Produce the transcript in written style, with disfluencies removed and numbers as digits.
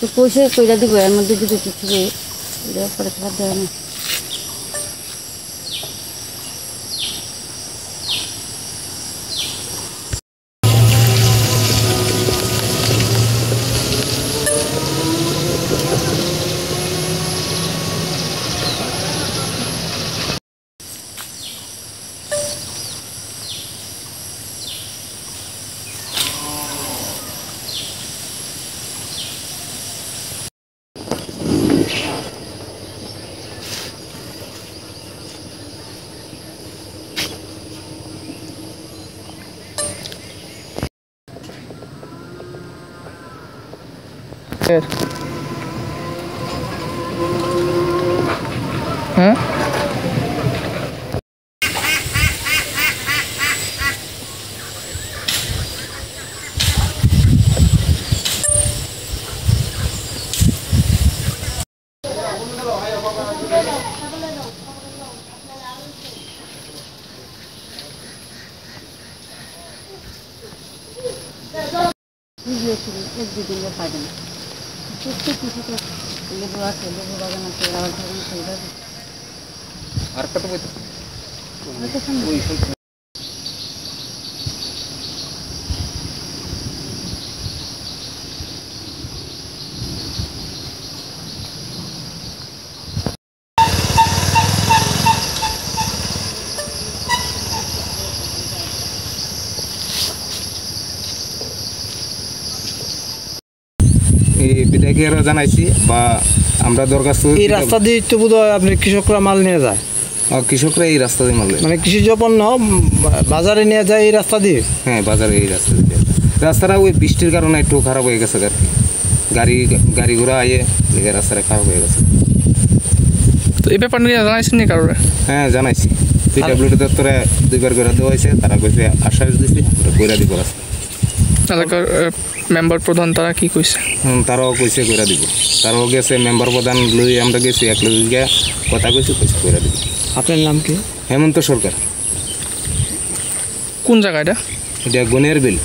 তো কইছে কইরা দিব এর মধ্যে যদি কিছু পরে খাবার দেওয়া না হ্যাঁ এক দুদিন পাবে না প্রত্যেক কিছু তো লেবু আছে লেবু বাগান আছে আবার বাগান আছে আর কত বই বিধায়কের জানাইছি বা আমরা দরখাস্ত এই রাস্তা দিয়ে তো বোধহয় আপনি কৃষকরা মাল নিয়ে যায় কৃষকরা এই রাস্তা দিয়ে মাল মানে কৃষিজ পণ্য বাজারে নিয়ে যায় এই রাস্তা দিয়ে হ্যাঁ বাজারে এই রাস্তা দিয়ে রাস্তাটা ওই বৃষ্টির কারণে একটু খারাপ হয়ে গেছে আর কি গাড়ি ঘোড়া আইয়ে রাস্তাটা খারাপ হয়ে গেছে তো এই ব্যাপার নিয়ে জানাইছেন নি কারোর হ্যাঁ জানাইছি পিডব্লিউডি দপ্তরে 2বার করে দেওয়া হয়েছে তারা কইছে আশ্বাস দিয়েছে কইরা দিব রাস্তা এলাকার মেম্বার প্রধান তারা কি কইছে তারাও কইছে কইরা দিব তারাও গেছে মেম্বার প্রধান লই আমরা গেছি এক লই গিয়ে কথা কইছে কইরা দিব আপনার নাম কি হেমন্ত সরকার কোন জায়গা এটা এটা গনের বিল